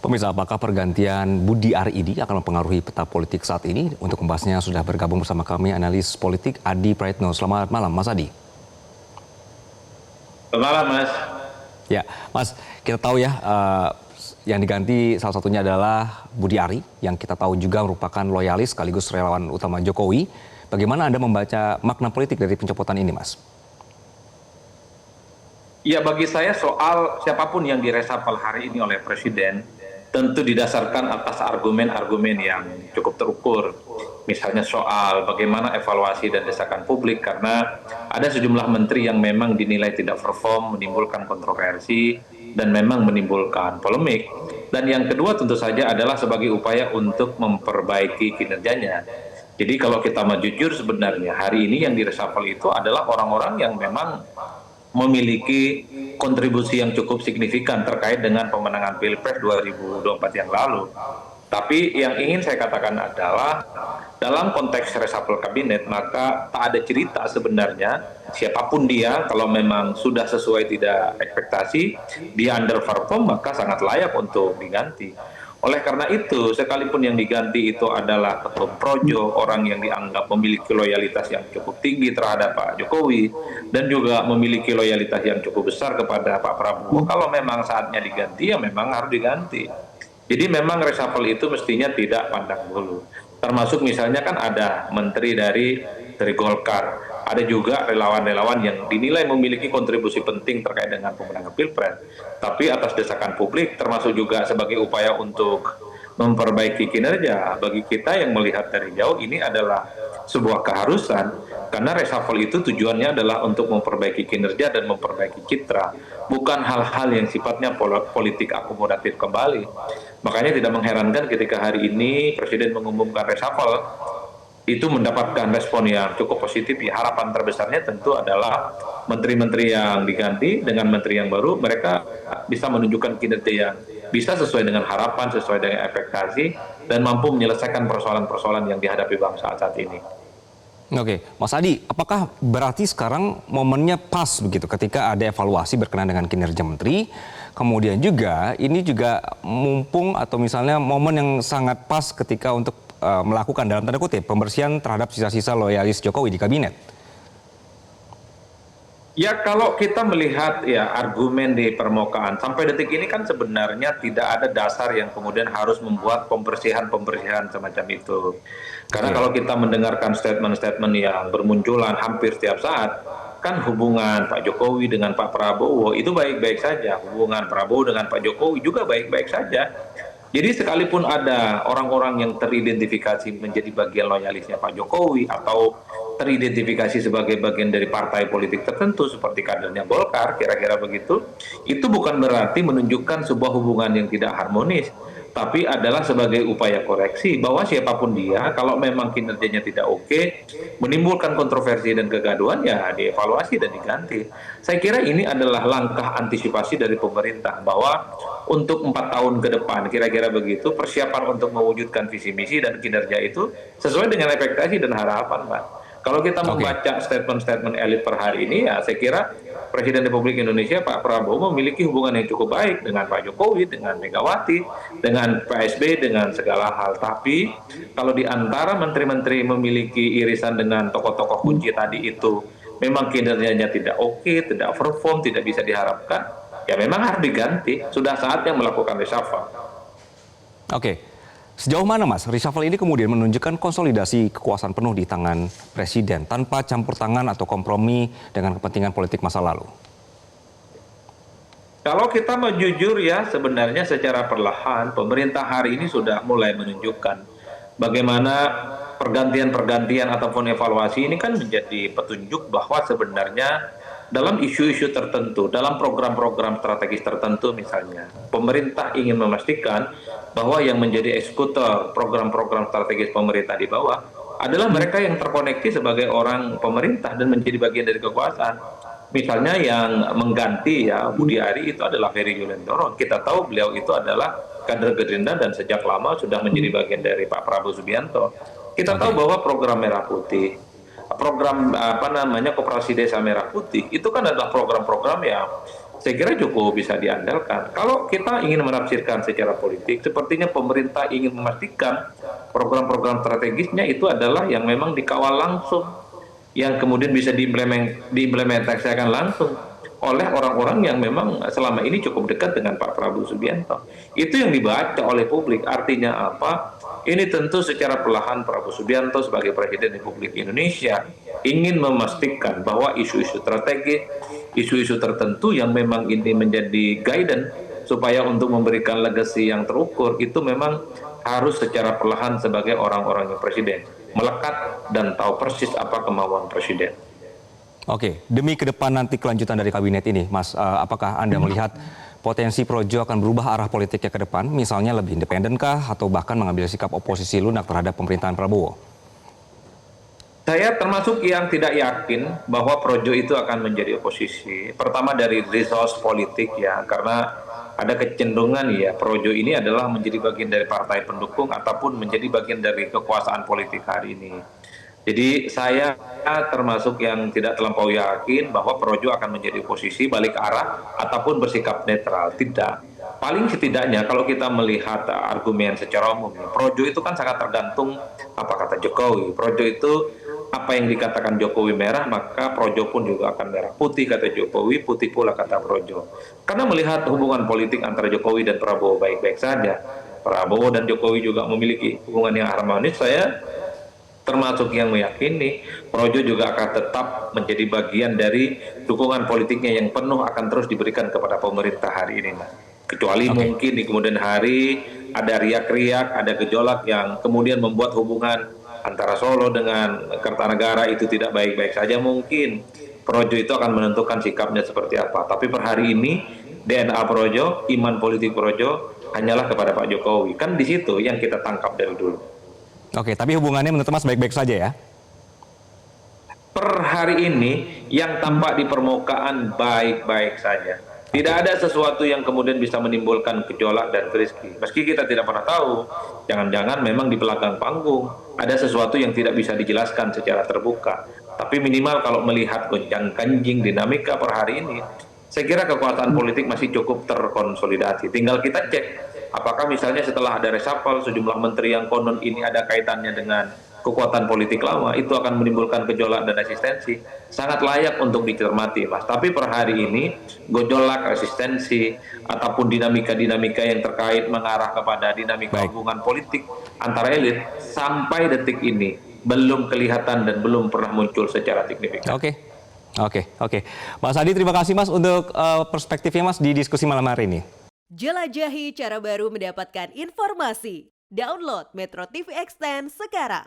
Pemirsa, apakah pergantian Budi Ari ini akan mempengaruhi peta politik saat ini? Untuk membahasnya sudah bergabung bersama kami analis politik Adi Praetno. Selamat malam, Mas Adi. Selamat malam, Mas. Ya, Mas, kita tahu ya yang diganti salah satunya adalah Budi Ari, yang kita tahu juga merupakan loyalis sekaligus relawan utama Jokowi. Bagaimana Anda membaca makna politik dari pencopotan ini, Mas? Ya, bagi saya soal siapapun yang diresapel hari ini oleh Presiden, tentu didasarkan atas argumen-argumen yang cukup terukur. Misalnya soal bagaimana evaluasi dan desakan publik, karena ada sejumlah menteri yang memang dinilai tidak perform, menimbulkan kontroversi, dan memang menimbulkan polemik. Dan yang kedua tentu saja adalah sebagai upaya untuk memperbaiki kinerjanya. Jadi kalau kita mau jujur, sebenarnya hari ini yang diresapel itu adalah orang-orang yang memang memiliki kontribusi yang cukup signifikan terkait dengan pemenangan Pilpres 2024 yang lalu. Tapi yang ingin saya katakan adalah dalam konteks reshuffle kabinet, maka tak ada cerita sebenarnya siapapun dia, kalau memang sudah sesuai tidak ekspektasi, dia underperform, maka sangat layak untuk diganti. Oleh karena itu, sekalipun yang diganti itu adalah ketum projo, orang yang dianggap memiliki loyalitas yang cukup tinggi terhadap Pak Jokowi, dan juga memiliki loyalitas yang cukup besar kepada Pak Prabowo, kalau memang saatnya diganti, ya memang harus diganti. Jadi memang reshuffle itu mestinya tidak pandang bulu. Termasuk misalnya kan ada menteri dari Golkar, ada juga relawan-relawan yang dinilai memiliki kontribusi penting terkait dengan pemenangan Pilpres. Tapi atas desakan publik, termasuk juga sebagai upaya untuk memperbaiki kinerja, bagi kita yang melihat dari jauh ini adalah sebuah keharusan, karena reshuffle itu tujuannya adalah untuk memperbaiki kinerja dan memperbaiki citra, bukan hal-hal yang sifatnya politik akomodatif kembali. Makanya tidak mengherankan ketika hari ini Presiden mengumumkan reshuffle, itu mendapatkan respon yang cukup positif. Ya, harapan terbesarnya tentu adalah menteri-menteri yang diganti dengan menteri yang baru, mereka bisa menunjukkan kinerja yang bisa sesuai dengan harapan, sesuai dengan ekspektasi, dan mampu menyelesaikan persoalan-persoalan yang dihadapi bangsa saat ini. Oke, Mas Adi, apakah berarti sekarang momennya pas begitu ketika ada evaluasi berkenaan dengan kinerja menteri, kemudian juga ini juga mumpung atau misalnya momen yang sangat pas ketika untuk melakukan dalam tanda kutip pembersihan terhadap sisa-sisa loyalis Jokowi di kabinet? Ya, kalau kita melihat ya argumen di permukaan sampai detik ini kan sebenarnya tidak ada dasar yang kemudian harus membuat pembersihan semacam itu. Karena kalau kita mendengarkan statement-statement yang bermunculan hampir setiap saat, kan hubungan Pak Jokowi dengan Pak Prabowo itu baik-baik saja, hubungan Prabowo dengan Pak Jokowi juga baik-baik saja. Jadi sekalipun ada orang-orang yang teridentifikasi menjadi bagian loyalisnya Pak Jokowi atau teridentifikasi sebagai bagian dari partai politik tertentu seperti kadernya Golkar, kira-kira begitu, itu bukan berarti menunjukkan sebuah hubungan yang tidak harmonis, tapi adalah sebagai upaya koreksi bahwa siapapun dia, kalau memang kinerjanya tidak oke, menimbulkan kontroversi dan kegaduhan, ya dievaluasi dan diganti. Saya kira ini adalah langkah antisipasi dari pemerintah bahwa untuk 4 tahun ke depan, kira-kira begitu, persiapan untuk mewujudkan visi misi dan kinerja itu sesuai dengan ekspektasi dan harapan, Pak. Kalau kita membaca statement-statement elit per hari ini, ya saya kira Presiden Republik Indonesia Pak Prabowo memiliki hubungan yang cukup baik dengan Pak Jokowi, dengan Megawati, dengan Pak SBY, dengan segala hal. Tapi kalau di antara menteri-menteri memiliki irisan dengan tokoh-tokoh kunci tadi itu, memang kinerjanya tidak oke, tidak perform, tidak bisa diharapkan, ya memang harus diganti. Sudah saatnya melakukan reshuffle. Oke. Sejauh mana, Mas, reshuffle ini kemudian menunjukkan konsolidasi kekuasaan penuh di tangan Presiden tanpa campur tangan atau kompromi dengan kepentingan politik masa lalu? Kalau kita mau jujur ya, sebenarnya secara perlahan pemerintah hari ini sudah mulai menunjukkan bagaimana pergantian-pergantian ataupun evaluasi ini kan menjadi petunjuk bahwa sebenarnya dalam isu-isu tertentu, dalam program-program strategis tertentu misalnya, pemerintah ingin memastikan bahwa yang menjadi eksekutor program-program strategis pemerintah di bawah adalah mereka yang terkoneksi sebagai orang pemerintah dan menjadi bagian dari kekuasaan. Misalnya yang mengganti ya Budi Ari itu adalah Ferry Yuliantoro. Kita tahu beliau itu adalah kader Gerindra dan sejak lama sudah menjadi bagian dari Pak Prabowo Subianto. Kita tahu bahwa program Merah Putih, program Koperasi Desa Merah Putih itu kan adalah program-program yang saya kira cukup bisa diandalkan. Kalau kita ingin menafsirkan secara politik, sepertinya pemerintah ingin memastikan program-program strategisnya itu adalah yang memang dikawal langsung, yang kemudian bisa diimplementasikan langsung oleh orang-orang yang memang selama ini cukup dekat dengan Pak Prabowo Subianto. Itu yang dibaca oleh publik. Artinya apa? Ini tentu secara perlahan Prabowo Subianto sebagai Presiden Republik Indonesia ingin memastikan bahwa isu-isu strategis, isu-isu tertentu yang memang ini menjadi guidance supaya untuk memberikan legacy yang terukur, itu memang harus secara perlahan sebagai orang-orangnya Presiden melekat dan tahu persis apa kemauan Presiden. Oke, demi ke depan nanti kelanjutan dari kabinet ini, Mas, apakah Anda melihat potensi Projo akan berubah arah politiknya ke depan, misalnya lebih independen kah, atau bahkan mengambil sikap oposisi lunak terhadap pemerintahan Prabowo? Saya termasuk yang tidak yakin bahwa Projo itu akan menjadi oposisi. Pertama dari resource politik ya, karena ada kecenderungan ya Projo ini adalah menjadi bagian dari partai pendukung ataupun menjadi bagian dari kekuasaan politik hari ini. Jadi saya termasuk yang tidak terlampau yakin bahwa Projo akan menjadi oposisi balik arah ataupun bersikap netral. Tidak. Paling setidaknya kalau kita melihat argumen secara umum, Projo itu kan sangat tergantung apa kata Jokowi. Projo itu apa yang dikatakan Jokowi merah, maka Projo pun juga akan merah. Putih kata Jokowi, putih pula kata Projo. Karena melihat hubungan politik antara Jokowi dan Prabowo baik-baik saja, Prabowo dan Jokowi juga memiliki hubungan yang harmonis, saya termasuk yang meyakini Projo juga akan tetap menjadi bagian dari dukungan politiknya yang penuh akan terus diberikan kepada pemerintah hari ini, Mas. Kecuali mungkin di kemudian hari ada riak-riak, ada gejolak yang kemudian membuat hubungan antara Solo dengan Kertanegara itu tidak baik-baik saja, mungkin Projo itu akan menentukan sikapnya seperti apa. Tapi per hari ini DNA Projo, iman politik Projo hanyalah kepada Pak Jokowi. Kan di situ yang kita tangkap dari dulu. Oke, tapi hubungannya menurut Mas baik-baik saja ya? Per hari ini yang tampak di permukaan baik-baik saja. Tidak ada sesuatu yang kemudian bisa menimbulkan gejolak dan krisis. Meski kita tidak pernah tahu, jangan-jangan memang di belakang panggung ada sesuatu yang tidak bisa dijelaskan secara terbuka. Tapi minimal kalau melihat gonjang-ganjing dinamika per hari ini, saya kira kekuatan politik masih cukup terkonsolidasi. Tinggal kita cek apakah misalnya setelah ada reshuffle sejumlah menteri yang konon ini ada kaitannya dengan kekuatan politik lama, itu akan menimbulkan gejolak dan resistensi. Sangat layak untuk dicermati, Mas. Tapi per hari ini gejolak, resistensi ataupun dinamika-dinamika yang terkait mengarah kepada dinamika hubungan politik antara elit sampai detik ini belum kelihatan dan belum pernah muncul secara signifikan. Oke. Mas Adi, terima kasih Mas untuk perspektifnya Mas di diskusi malam hari ini. Jelajahi cara baru mendapatkan informasi. Download Metro TV Extend sekarang.